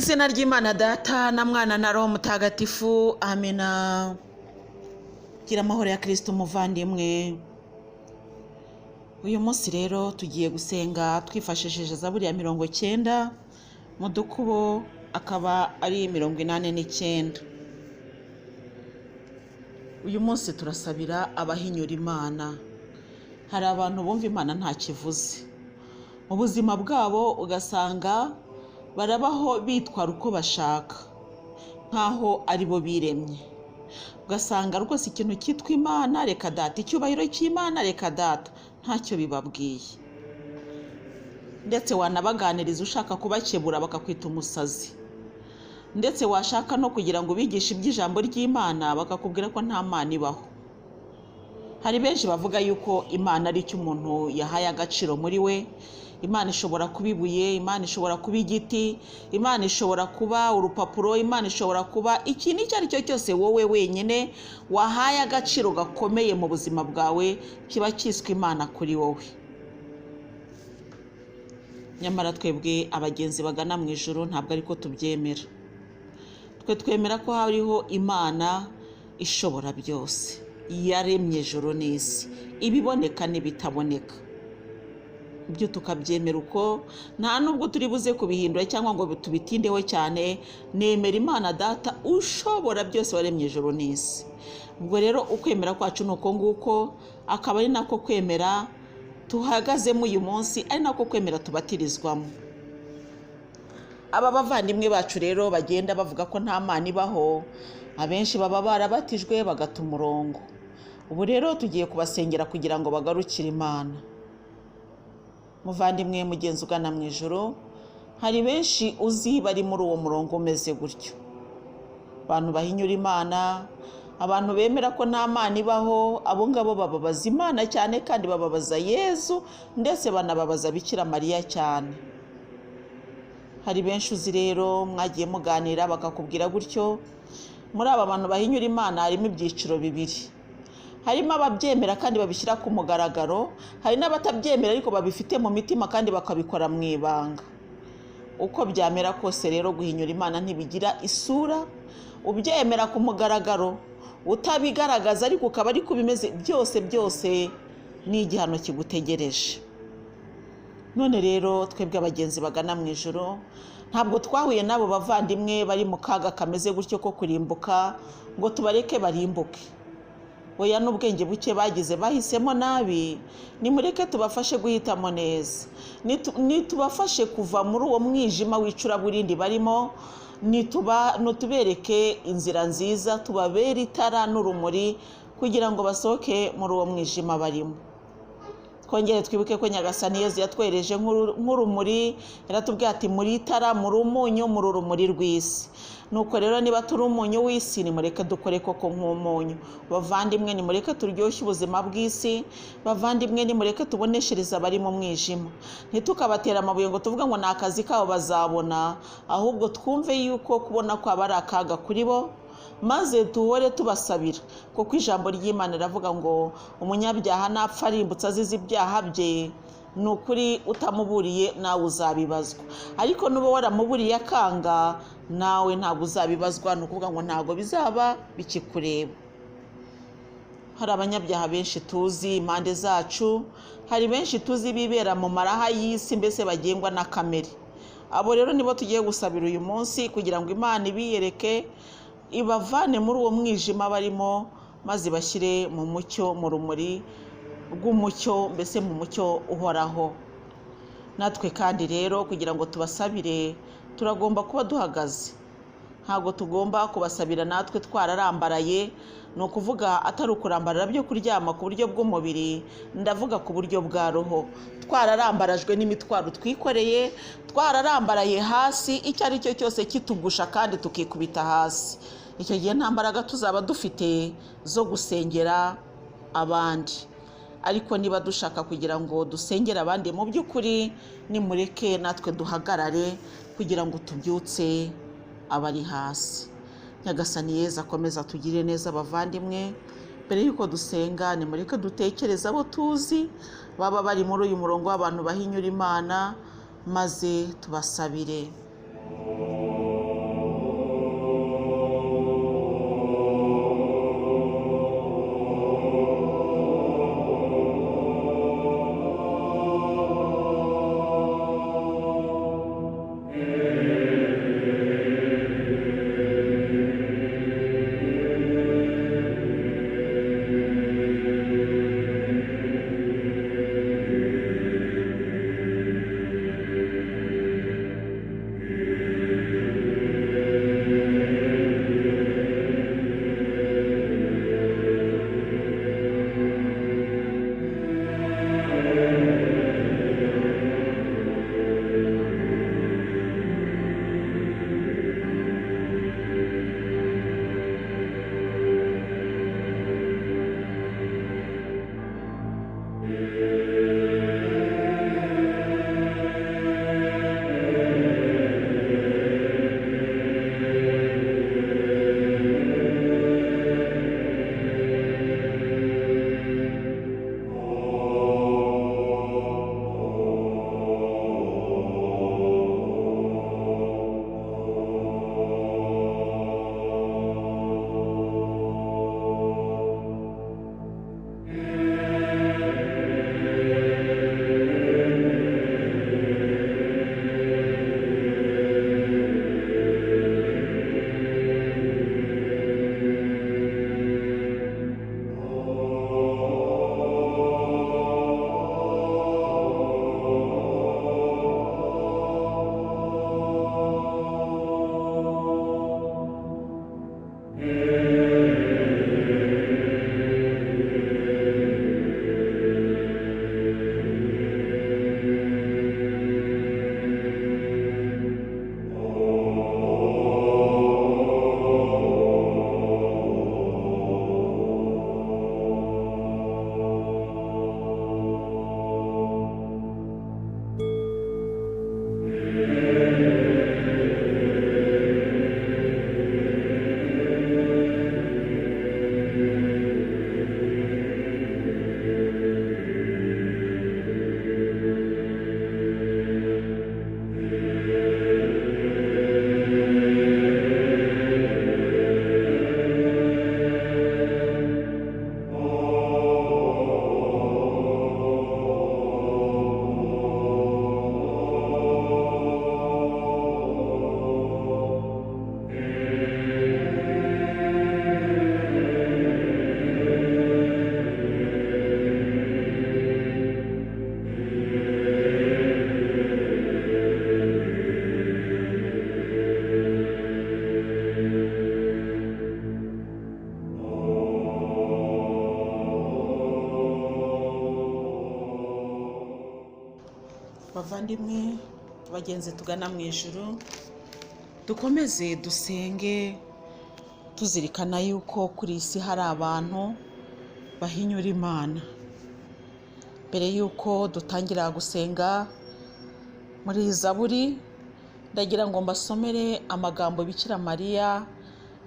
izina ry'Imana Data na Mwana na Roho Mutagatifu, amina. Gira amahoro ya Kristo umuvandimwe. Uyu munsi rero tugiye gusenga twifashishije Zaburi ya 90 mu dukubo akaba ari 89. Uyu munsi turasabira abahinyura Imana. Hari abantu bumva Imana nta kivuze mu buzima bwabo, ugasanga barabaho bitwara uko bashaka nkaho ari bo biremye. Ugasanga rwose ikintu cyitwa Imana reka data, icyubahiro cy'Imana reka data, ntacyo bibabwiye. Ndetse wanabaganiriza ushaka kubakebura bakakwita umusazi. Ndetse washaka no kugira ngo bigishe iby'ijambo ry'Imana bakakubwira ko nta Mana ibaho. Hari benshi bavuga yuko Imana ari cyo umuntu yahaye agaciro muri we. Imana ishobora kuba ibuye, Imana ishobora kuba igiti, Imana ishobora kuba urupapuro, Imana ishobora kuba ikintu icyo ari cyo cyose wowe wenyine wahaye agaciro gakomeye mu buzima bwawe kiba cyiswe Imana kuri wowe. Nyamara twebwe abagenzi bagana mu ijuru ntabwo ariko tubyemera. Twe twemera ko hariho Imana ishobora byose, yaremye ijuru n'isi, ibiboneka n'ibitaboneka. Ibyo tukabyemera uko, nta nubwo turi buze kubihindura cyangwa ngo tubitindeho cyane. Nemera Imana Data ushobora byose, waremye ijuru n'isi. Ubwo rero ukwemera kwacu nuko nguko, akaba ari nako kwemera tuhagazemo uyu munsi, ari nako kwemera tubatirizwamo. Aba bavandimwe bacu rero bagenda bavuga ko nta Mana ibaho, abenshi baba barabatijwe bagata umurongo. Ubu rero tugiye kubasengera kugira ngo bagarukire Imana. Muvandimwe mugenzi ugana mu ijuru, hari benshi uzi bari muri uwo murongo umeze gutyo. Abantu bahinyura Imana, abantu bemera ko nta Mana ibaho, abo ngabo bababaza Imana cyane kandi bababaza Yezu, ndetse banababaza Bikira Mariya cyane. Hari benshi uzi rero mwagiye muganira bakakubwira gutyo. Muri aba bantu bahinyura Imana harimo ibyiciro bibiri. Harimo ababyemera kandi babishyira ku mugaragaro, hari n'abatabyemera ariko babifite mu mitima kandi bakabikora mu ibanga. Uko byamera kose rero guhinyura Imana ntibigira isura. Ubyemera ku mugaragaro, utabigaragaza ariko ukaba ari kubimeze, byose ni igihano kigutegereje. None rero twebwe abagenzi bagana mu ijuru ntabwo twahuye n'abo bavandimwe bari mu kaga kameze gutyo ko kurimbuka ngo tubareke barimbuke. Oya, n'ubwenge buke bagize bahisemo nabi, nimureke tubafashe guhitamo neza. Nitubafashe kuva muri uwo mwijima w'icuraburindi barimo, nutubereke inzira nziza, tubabere itara n'urumuri kugira ngo basohoke muri uwo mwijima barimo. Twongere twibuke ko Nyagasani Yezu yatwereje nk'urumuri, yaratubwiye ati muri itara, muri umunyu, muri urumuri rw'isi. Nuko rero niba turi umunyu w'isi, nimureke dukore koko nk'umunyu. Bavandimwe, nimureke turyoshye ubuzima bw'isi. Bavandimwe, nimureke tuboneshereza abari mu mwijima. Ntitukabatera amabuye ngo tuvuga ngo ni akazi kabo bazabona, ahubwo twumve yuko kubona kwabo ari akaga kuri bo, maze duhore tubasabira. Kuko ijambo ry'Imana riravuga ngo umunyabyaha napfa arimbutse azize ibyaha bye, ni ukuri utamuburiye nawe uzabibazwa. Ariko nuba waramuburiye akanga, nawe ntabwo uzabibazwa, ni ukuvuga ngo ntabwo bizaba bikikureba. Hari abanyabyaha benshi tuzi impande zacu, hari benshi tuzi bibera mu maraha y'isi, mbese bagengwa na kamere. Abo rero nibo tugiye gusabira uyu munsi kugira ngo Imana ibiyereke, ibavane muri uwo mwijima barimo, maze bashyire mu mucyo, mu rumuri rw'umucyo, mbese mu mucyo uhoraho. Natwe kandi rero kugira ngo tubasabire turagomba kuba duhagaze. Ntabwo tugomba kubasabira natwe twararambaraye, ni ukuvuga atari ukurambarara byo kuryama ku buryo bw'umubiri, ndavuga ku buryo bwa roho. Twararambarajwe n'imitwaro twikoreye, twararambaraye hasi, icyo ari cyo cyose kitugusha kandi tukikubita hasi. Icyo gihe nta mbaraga tuzaba dufite zo gusengera abandi. Ariko niba dushaka kugira ngo dusengere abandi mu by'ukuri, nimureke natwe duhagarare kugira ngo tubyutse abari hasi. Nyagasani Yezu akomeza tugirire neza bavandimwe. Mbere yuko dusenga, nimureke dutekereze abo tuzi baba bari muri uyu murongo w'abantu bahinyura Imana, maze tubasabire. bavandimwe bagenzi tugana mu ijuru, dukomeze dusenge tuzirikana yuko kuri isi hari abantu bahinyura Imana. Mbere yuko dutangira gusenga muri Zaburi, ndagira ngo mbasomere amagambo Bikira Mariya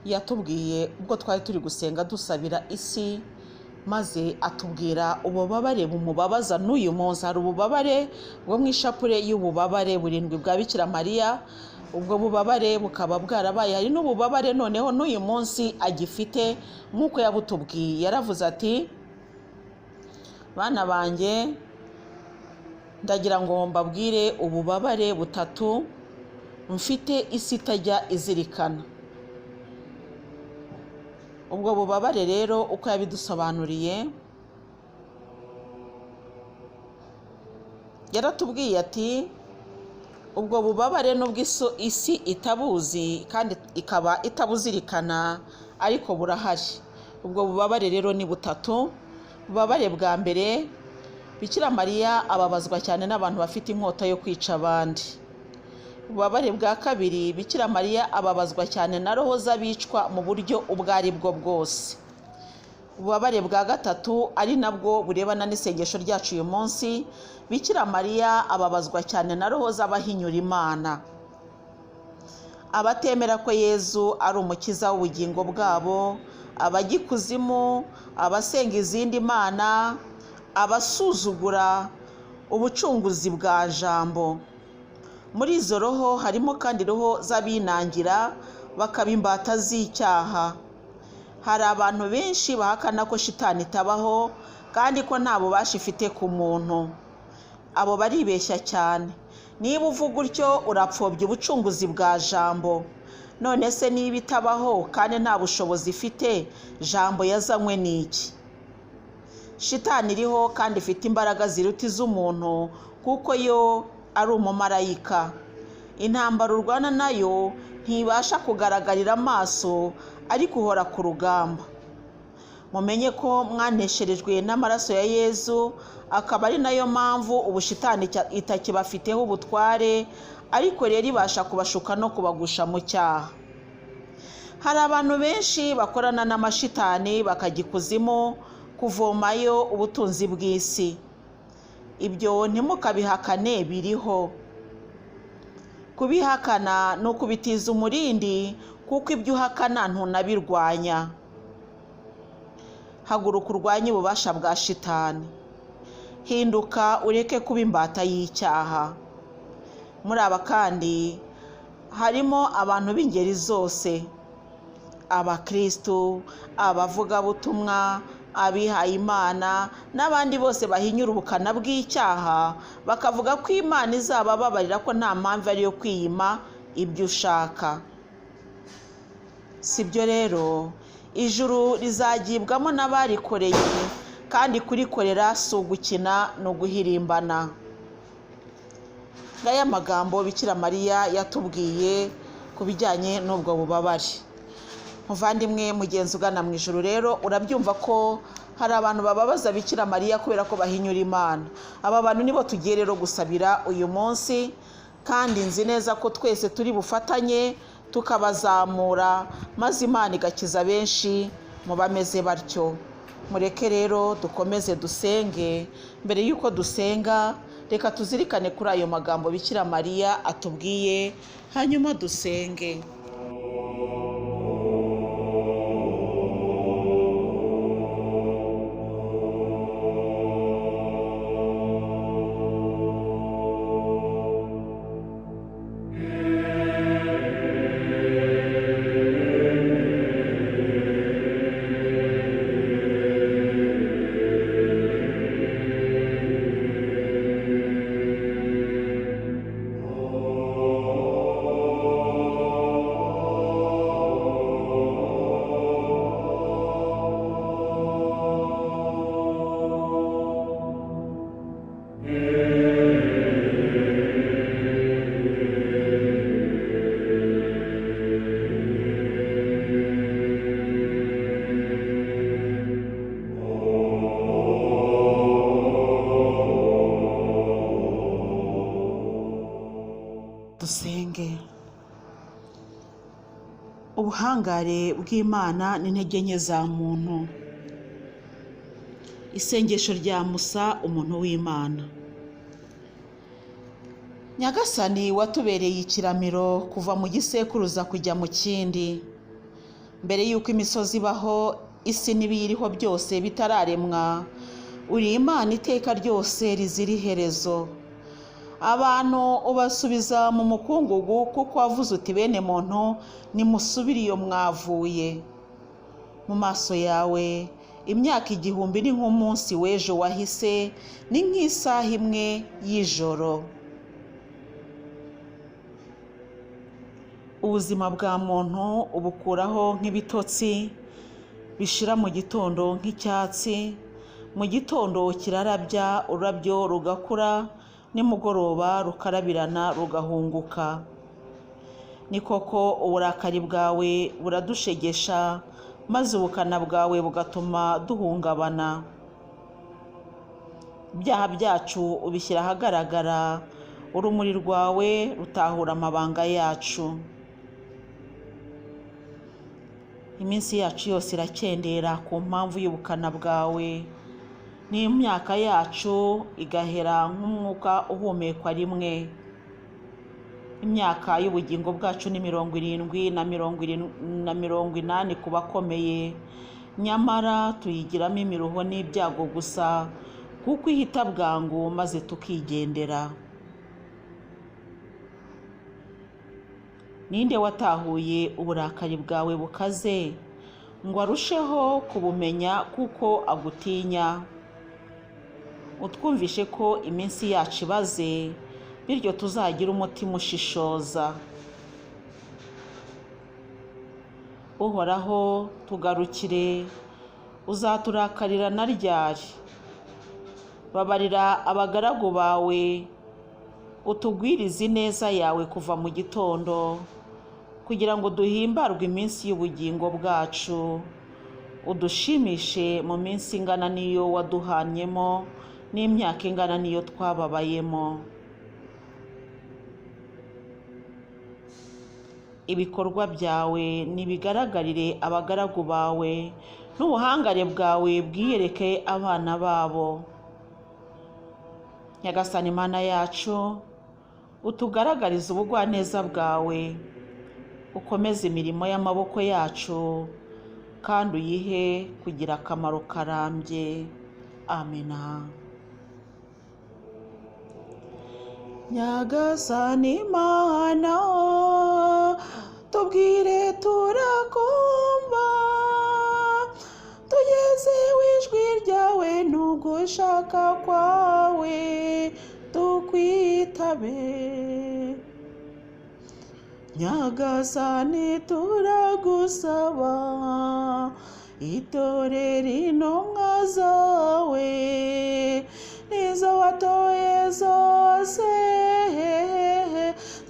yatubwiye ubwo twari turi gusenga dusabira isi, maze atubwira ububabare bumubabaza n'uyu munsi. Hari ububabare bwo mu ishapure y'ububabare burindwi bwa Bikira Mariya, ubwo bubabare bukaba bwarabaye. Hari n'ububabare noneho n'uyu munsi agifite nk'uko yabutubwiye. Yaravuze ati, bana banjye, ndagira ngo mbabwire ububabare butatu mfite isi itajya izirikana. Ubwo bubabare rero uko yabidusobanuriye, yaratubwiye ati, ubwo bubabare nubwo isi itabuzi kandi ikaba itabuzirikana, ariko burahari. Ubwo bubabare rero ni butatu. Ububabare bwa mbere, Bikira Mariya ababazwa cyane n'abantu bafite inkota yo kwica abandi. Ububabare bwa kabiri, Bikira Mariya ababazwa cyane na roho z'abicwa mu buryo ubwo ari bwo bwose. Ububabare bwa gatatu, ari nabwo burebana n'isengesho ryacu uyu munsi, Bikira Mariya ababazwa cyane na roho z'abahinyura Imana, abatemera ko Yezu ari umukiza w'ubugingo bwabo, abagikuzimu, abasenga izindi mana, abasuzugura ubucunguzi bwa jambo. Muri izo roho harimo kandi roho z'abinangira bakaba imbata z'icyaha. Hari abantu benshi bahakana ko shitani itabaho kandi ko nta bubasha ifite ku muntu. Abo baribeshya cyane. Niba uvuga utyo urapfobya ubucunguzi bwa jambo. None se niba itabaho kandi nta bushobozi ifite, jambo yazanywe n'iki? Shitani iriho kandi ifite imbaraga ziruta iz'umuntu, kuko yo ari umumarayika. Intambara urwana nayo ntibasha kugaragarira amaso, ariko uhora ku rugamba. Mumenye ko mwanesherejwe n'amaraso ya Yezu, akaba ari nayo mpamvu ubushitani itakibafiteho ubutware, ariko rero ibasha kubashuka no kubagusha mu cyaha. Hari abantu benshi bakorana n'amashitani bakajya ikuzimu kuvomayo ubutunzi bw'isi. Ibyo ntimukabihakane, biriho. Kubihakana ni ukubitiza umurindi, kuko ibyo uhakana ntunabirwanya. Haguruka urwanye ububasha bwa shitani. Hinduka ureke kuba imbata y'icyaha. Muri aba kandi harimo abantu b'ingeri zose: abakristo, abavugabutumwa, abihaye Imana n'abandi bose bahinyura ubukana bw'icyaha, bakavuga ko Imana izabababarira, ko nta mpamvu ari yo kwiyima ibyo ushaka. Sibyo rero, ijuru rizagibwamo n'abarikoreye, kandi kurikorera si ugukina, ni uguhirimbana. Ngaya magambo Bikira Mariya yatubwiye ku bijyanye n'ubwo bubabare. Muvandimwe mugenzi ugana mu ijuru rero, urabyumva ko hari abantu bababaza Bikira Mariya kubera ko bahinyura Imana. Aba bantu nibo tugiye rero gusabira uyu munsi, kandi nzi neza ko twese turi bufatanye tukabazamura, maze Imana igakiza benshi mu bameze batyo. Mureke rero dukomeze dusenge. Mbere y'uko dusenga, reka tuzirikane kuri ayo magambo Bikira Mariya atubwiye, hanyuma dusenge. ubuhangare bw'Imana n'intege nke za muntu. Isengesho rya Musa, umuntu w'Imana. Nyagasani watubereye ikiramiro kuva mu gisekuruza kujya mu kindi. Mbere y'uko imisozi ibaho, isi n'ibiyiriho byose bitararemwa, uri Imana iteka ryose rizira iherezo. Abantu ubasubiza mu mukungugu, kuko wavuze uti bene muntu nimusubire iyo mwavuye. Mu maso yawe imyaka 1000 ni nk'umunsi w'ejo wahise, ni nk'isaha imwe y'ijoro. Ubuzima bwa muntu ubukuraho nk'ibitotsi bishira mu gitondo nk'icyatsi. Mu gitondo kirarabya, ururabyo rugakura, nimugoroba rukarabirana rugahunguka. Ni koko uburakari bwawe buradushegesha, maze ubukana bwawe bugatuma duhungabana. Ibyaha byacu ubishyira ahagaragara, urumuri rwawe rutahura amabanga yacu. Iminsi yacu yose irakendera ku mpamvu y'ubukana bwawe, n'imyaka yacu igahera nk'umwuka uhumekwa rimwe. Imyaka y'ubugingo bwacu ni 70 na 80 ku bakomeye, nyamara tuyigiramo imiruho n'ibyago gusa, kuko ihita bwangu maze tukigendera. Ninde watahuye uburakari bwawe bukaze, ngo arusheho kubumenya kuko agutinya? Utwumvishe ko iminsi yacu ibaze, bityo tuzagira umutima ushishoza. Uhoraho tugarukire, uzaturakarira na ryari? Babarira abagaragu bawe, utugwirize ineza yawe kuva mu gitondo, kugira ngo duhimbarwe iminsi y'ubugingo bwacu. Udushimishe mu minsi ingana n'iyo waduhanyemo, n'imyaka ingana n'iyo twababayemo. Ibikorwa byawe nibigaragarire abagaragu bawe, n'ubuhangare bwawe bwiyereke abana babo. Nyagasani Mana yacu, utugaragarize ubugwaneza bwawe, ukomeze imirimo y'amaboko yacu, kandi uyihe kugira akamaro karambye. Amina. Nyagasani Mana, tubwire turakumva, tugeze ijwi ryawe n'ugushaka kwawe, tukwitabe. Nyagasani turagusaba, itorero intumwa zawe, nizo watoye zose,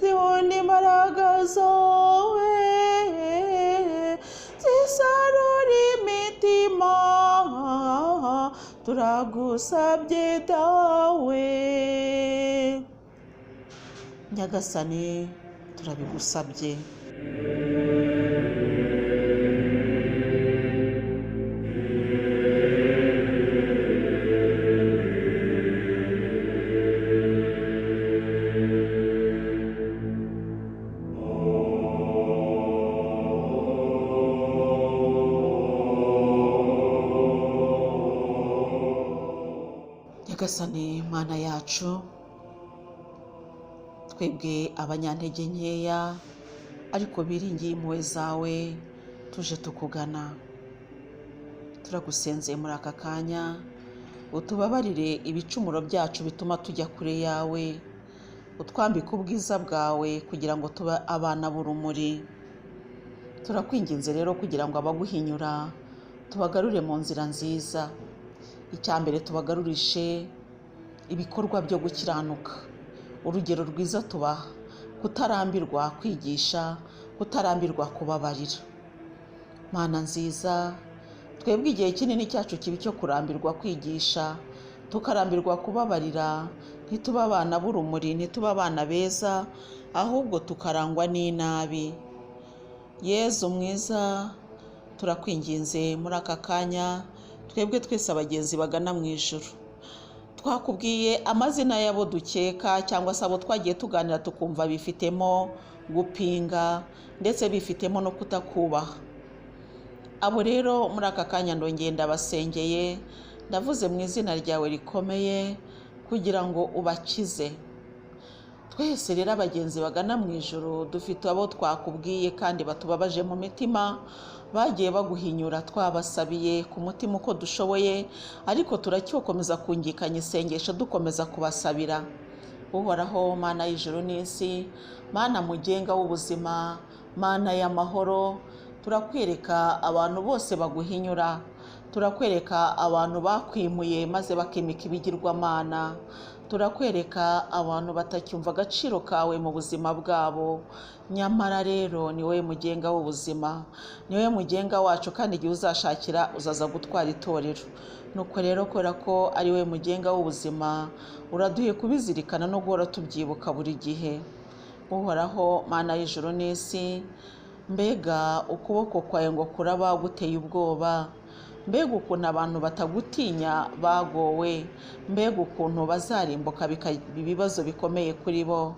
zibona imbaraga zawe, zisarura imitima, turagusabye dawe. Nyagasani turabigusabye. Nyagasani Mana yacu, twebwe abanyantege nkeya ariko biringiye impuhwe zawe, tuje tukugana. Turagusenze muri aka kanya, utubabarire ibicumuro byacu bituma tujya kure yawe, utwambike ubwiza bwawe kugira ngo tube abana b'urumuri. Turakwinginze rero kugira ngo abaguhinyura tubagarure mu nzira nziza. Icyambere tubagarurishe ibikorwa byo gukiranuka, urugero rwiza tubaha, kutarambirwa kwigisha, kutarambirwa kubabarira. Mana nziza, twebwe igihe kinini cyacu kibi cyo kurambirwa kwigisha, tukarambirwa kubabarira, ntituba abana b'urumuri, ntituba abana beza, ahubwo tukarangwa n'inabi. Yezu mwiza, turakwinginze muri aka kanya, twebwe twese abagenzi bagana mu ijuru. Twakubwiye amazina y'abo dukeka cyangwa se abo twagiye tuganira tukumva bifitemo gupinga ndetse bifitemo no kutakubaha. Abo rero muri aka kanya ndongeye ndabasengeye, ndavuze mu izina ryawe rikomeye kugira ngo ubakize. Twese rero abagenzi bagana mu ijuru dufite abo twakubwiye kandi batubabaje mu mitima, bagiye baguhinyura, twabasabiye ku mutima uko dushoboye, ariko turacyokomeza kungikanya isengesho dukomeza kubasabira. Uhoraho Mana y'ijuru n'isi, Mana mugenga w'ubuzima, Mana y'amahoro, turakwereka abantu bose baguhinyura, turakwereka abantu bakwimuye maze bakimika ibigirwamana, turakwereka abantu batacyumva agaciro kawe mu buzima bwabo. Nyamara rero ni wowe mugenga w'ubuzima, ni wowe mugenga wacu, kandi igihe uzashakira uzaza gutwara itorero. Nuko rero kubera ko ari wowe mugenga w'ubuzima, uraduhe kubizirikana no guhora tubyibuka buri gihe. Uhoraho Mana y'ijuru n'isi, mbega ukuboko kwawe ngo kuraba guteye ubwoba, mbega ukuntu abantu batagutinya bagowe, mbega ukuntu bazarimbuka bikaba ibibazo bikomeye kuri bo,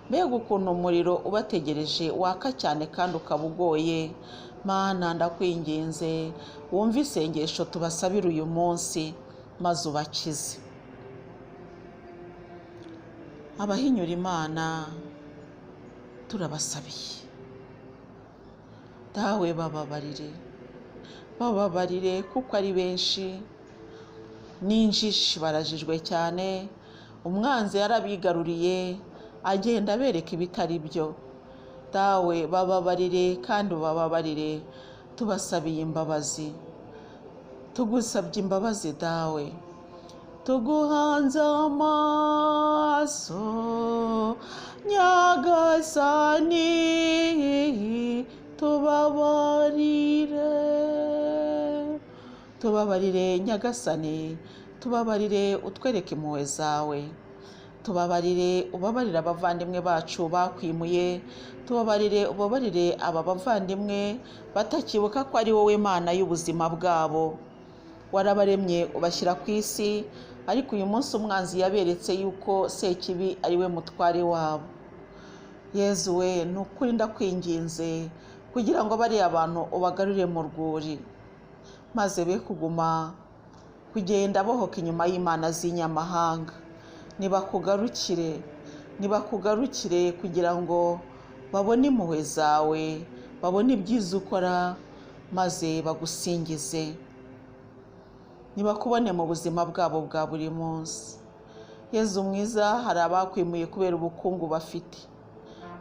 mbega ukuntu umuriro ubategereje waka cyane kandi ukaba ugoye. Mana ndakwinginze, wumve isengesho tubasabira uyu munsi maze ubakize. Abahinyura Imana turabasabiye, dawe bababarire kuko ari benshi, n'injishi barajijwe cyane, umwanzi yarabigaruriye agenda abereka ibitari byo. Dawe bababarire kandi ubababarire, tubasabiye imbabazi, tugusabye imbabazi. Dawe tuguhanze amaso Nyagasani, tubabarire Nyagasani, tubabarire, utwereke impuhwe zawe, tubabarire, ubabarire abavandimwe bacu bakwimuye, tubabarire, ubabarire aba bavandimwe batakibuka ko ari wowe Mana y'ubuzima bwabo. Warabaremye ubashyira ku isi, ariko uyu munsi umwanzi yaberetse yuko Sekibi ari we mutware wabo. Yezu we, ni ukuri ndakwinginze kugira ngo bariya abantu ubagarure mu rwuri, maze be kuguma kugenda bohoka inyuma y'imana z'inyamahanga. Nibakugarukire kugira ngo babone impuhwe zawe, babone ibyiza ukora, maze bagusingize. Nibakubone mu buzima bwabo bwa buri munsi. Yezu mwiza, hari abakwimuye kubera ubukungu bafite,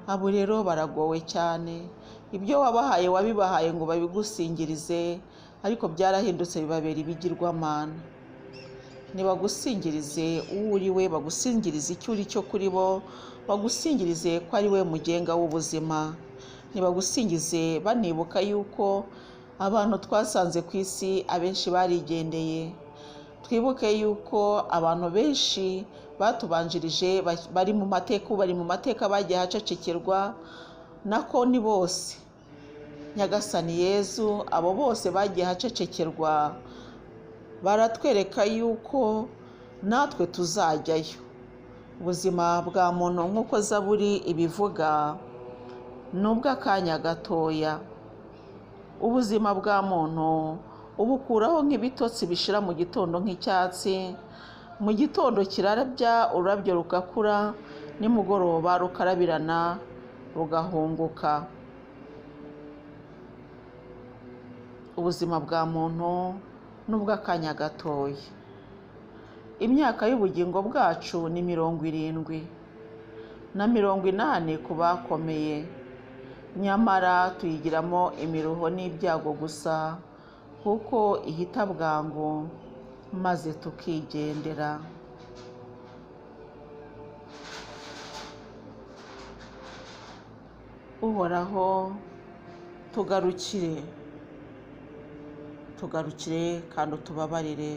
abo rero baragowe cyane. Ibyo wabahaye wabibahaye ngo babigusingirize, ariko byarahindutse bibabera ibigirwamana. Nibagusingirize uwo uri we, bagusingirize icyo uri cyo kuri bo, bagusingirize ko ari we mugenga w'ubuzima. Nibagusingize banibuka yuko abantu twasanze ku isi abenshi barigendeye. Twibuke yuko abantu benshi batubanjirije bari mu mateka bagiye hacecekerwa, nako ni bose. Nyagasani Yezu, abo bose bagiye hacecekerwa baratwereka yuko natwe tuzajyayo. Ubuzima bwa muntu nk'uko Zaburi ibivuga ni ubw'akanya gatoya. Ubuzima bwa muntu ubukuraho nk'ibitotsi bishira mu gitondo nk'icyatsi. Mu gitondo kirarabya, ururabyo rugakura, nimugoroba rukarabirana rugahunguka. Ubuzima bwa muntu n'ubw'akanya gatoya. Imyaka y'ubugingo bwacu ni 70 na 80 ku bakomeye, nyamara tuyigiramo imiruho n'ibyago gusa, kuko ihita bwangu maze tukigendera. Uhoraho tugarukire kandi utubabarire,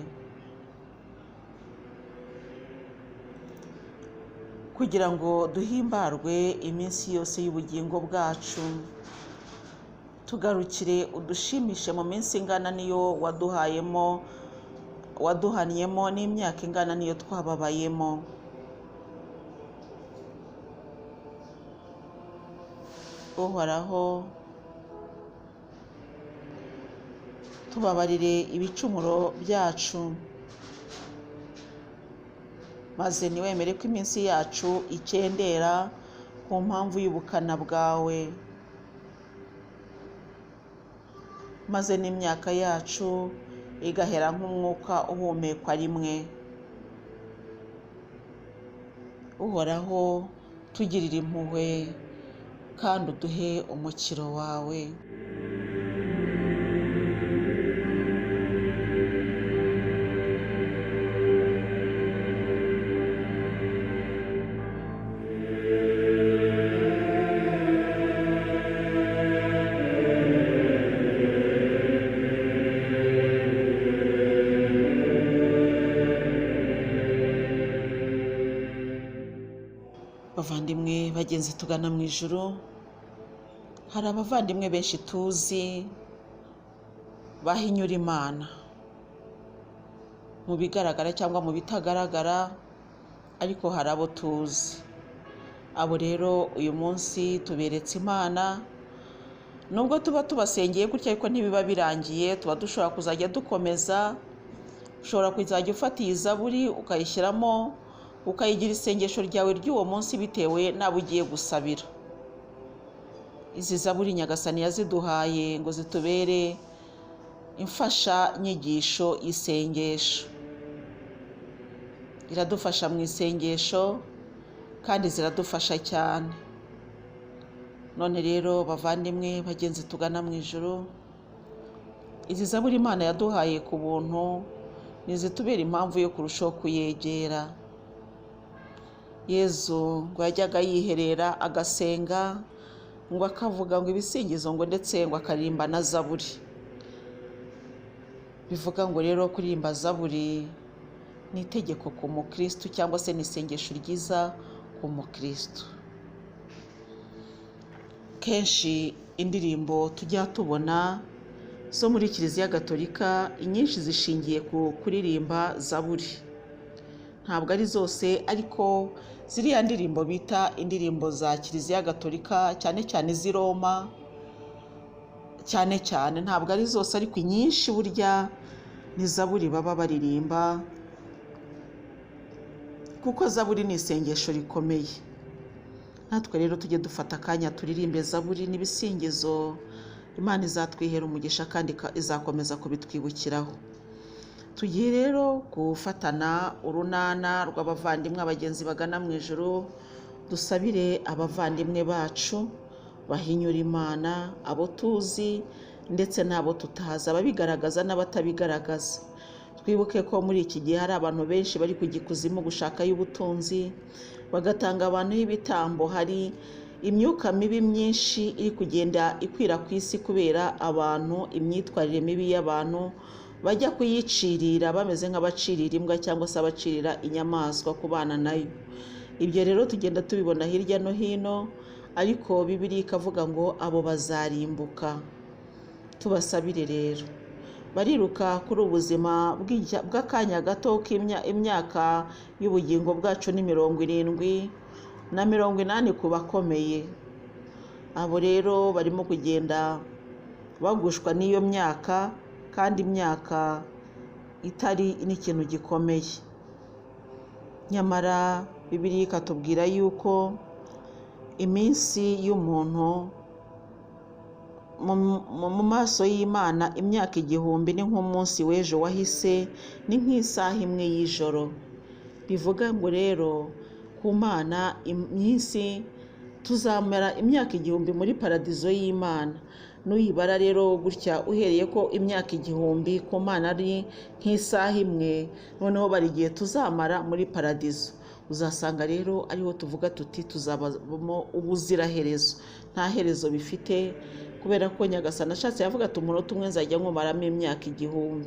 kugira ngo duhimbarwe iminsi yose y'ubugingo bwacu. tugarukire udushimishe mu minsi ingana niyo waduhaniyemo n'imyaka ingana niyo twababayemo. Uhoraho, tubabarire ibicumuro byacu, maze ntiwemere ko iminsi yacu ikendera ku mpamvu y'ubukana bwawe, maze n'imyaka yacu igahera nk'umwuka uhumekwa rimwe. Uhoraho, tugirire impuhwe kandi uduhe umukiro wawe. Bavandimwe bagenzi tugana mu ijuru, hari abavandimwe benshi tuzi bahinyura Imana mu bigaragara cyangwa mu bitagaragara, ariko hari abo tuzi. Abo rero uyu munsi tuberetse Imana, nubwo tuba tubasengeye gutya ariko ntibiba birangiye, tuba dushobora kuzajya dukomeza. Ushobora kuzajya ufata iyi zaburi ukayishyiramo, ukayigira isengesho ryawe ry'uwo munsi bitewe n'abo ugiye gusabira. Izi zaburi Nyagasani yaziduhaye ngo zitubere imfashanyigisho y'isengesho. Iradufasha mu isengesho kandi ziradufasha cyane. None rero bavandimwe bagenzi tugana mu ijuru, izi zaburi Imana yaduhaye ku buntu nizitubera impamvu yo kurushaho kuyegera. Yezu ngo yajyaga yiherera agasenga, ngo akavuga ngo ibisingizo ngo ndetse ngo akaririmba na zaburi. Bivuga ngo rero kuririmba zaburi ni itegeko ku mukristo, cyangwa se ni isengesho ryiza ku mukristo. Kenshi indirimbo tujya tubona zo muri Kiliziya Gatolika, inyinshi zishingiye ku kuririmba zaburi. Ntabwo ari zose, ariko ziriya ndirimbo bita indirimbo za Kiliziya Gatolika, cyane cyane iz'i Roma, cyane ntabwo ari zose, ariko inyinshi burya ni zaburi baba baririmba, kuko zaburi ni isengesho rikomeye. Natwe rero tujye dufata akanya turirimbe zaburi n'ibisingizo. Imana izatwihera umugisha kandi izakomeza kubitwibukiraho. Tugiye rero gufatana urunana rw'abavandimwe, abagenzi bagana mu ijuru, dusabire abavandimwe bacu bahinyura Imana, abo tuzi ndetse n'abo tutazi, ababigaragaza n'abatabigaragaza. Twibuke ko muri iki gihe hari abantu benshi bari kujya ikuzimu gushakayo ubutunzi, bagatanga abantu y'ibitambo. Hari imyuka mibi myinshi iri kugenda ikwira ku isi kubera abantu, imyitwarire mibi y'abantu bajya kuyicirira bameze nk'abacirira imbwa cyangwa se abacirira inyamaswa ku bana nayo. Ibyo rero tugenda tubibona hirya no hino, ariko Bibiliya ikavuga ngo abo bazarimbuka. Tubasabire rero, bariruka kuri ubuzima bw'akanya gato k'imyaka y'ubugingo bwacu ni 70 na 80 ku bakomeye. Abo rero barimo kugenda bagushwa n'iyo myaka, kandi imyaka itari n'ikintu gikomeye. Nyamara Bibiliya ikatubwira yuko iminsi y'umuntu mu maso y'Imana, imyaka 1000 ni nk'umunsi w'ejo wahise, ni nk'isaha imwe y'ijoro. Bivuga ngo rero ku Mana iminsi tuzamara imyaka 1000 muri paradizo y'Imana. Nuyibara rero gutya uhereye ko imyaka 1000 ku Mana ari nk'isaha imwe, noneho bari igihe tuzamara muri paradizo, uzasanga rero ariho tuvuga tuti tuzabamo ubuziraherezo, nta herezo bifite, kubera ko Nyagasani ashatse yavuga ati umunota umwe nzajya nkumaramo imyaka 1000.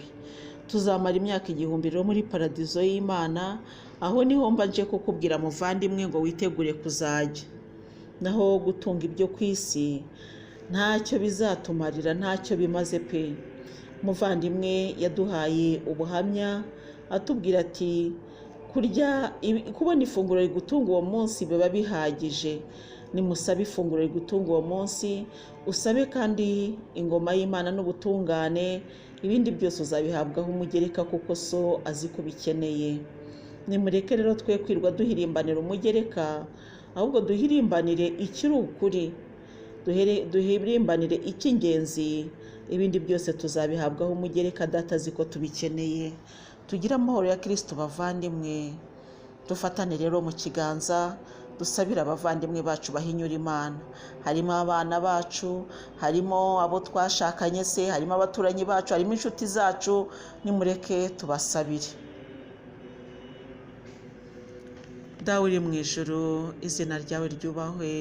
Tuzamara imyaka 1000 rero muri paradizo y'Imana. Aho niho mba nje kukubwira muvandimwe ngo witegure kuzajya. Naho gutunga ibyo ku isi ntacyo bizatumarira, ntacyo bimaze pe. Umuvandimwe yaduhaye ubuhamya atubwira ati kubona ifunguro rigutunga uwo munsi biba bihagije. Nimusabe ifunguro rigutunga uwo munsi, usabe kandi ingoma y'Imana n'ubutungane, ibindi byose uzabihabwaho umugereka kuko so azi ko bikeneye. Nimureke rero twe kwirwa duhirimbanira umugereka, ahubwo duhirimbanire ikiri ukuri, duhirimbanire icy'ingenzi, ibindi byose tuzabihabwaho umugereka data azi ko tubikeneye. Tugire amahoro ya Kristo bavandimwe, dufatane rero mu kiganza dusabira abavandimwe bacu bahinyura Imana. Harimo abana bacu, harimo abo twashakanye se, harimo abaturanyi bacu, harimo inshuti zacu. Nimureke tubasabire. Dawe uri mu ijuru, izina ryawe ryubahwe,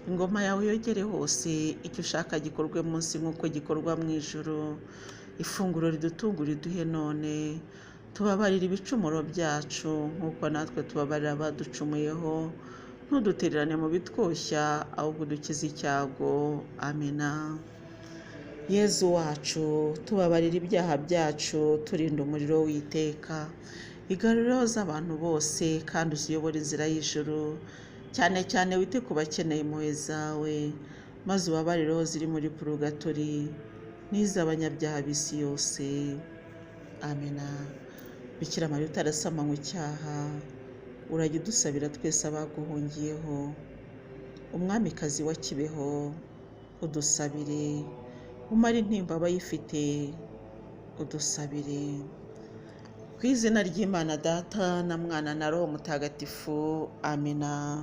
ingoma yawe yogere hose, icyo ushaka gikorwe munsi nk'uko gikorwa mu ijuru. Ifunguro ridutunga uriduhe none, tubabarira ibicumuro byacu nk'uko natwe tubabarira abaducumuyeho, ntudutererane mu bitwoshya, ahubwo udukize icyago. Amina. Yezu wacu, tubabarira ibyaha byacu, turinda umuriro w'iteka, igaruriro z'abantu bose kandi uziyobora inzira y'ijuru, cyane cyane wite ku bakeneye impuhwe zawe, maze ubabarire aho ziri muri purugatori n'iz'abanyabyaha b'isi yose. Amina. Bikira Mariya utarasama mu cyaha, urajya udusabira twese abaguhungiyeho. Umwamikazi wa Kibeho, udusabire. Umare intimba abayifite, udusabire. Ku izina ry'Imana Data na Mwana na Roho Mutagatifu. Amina.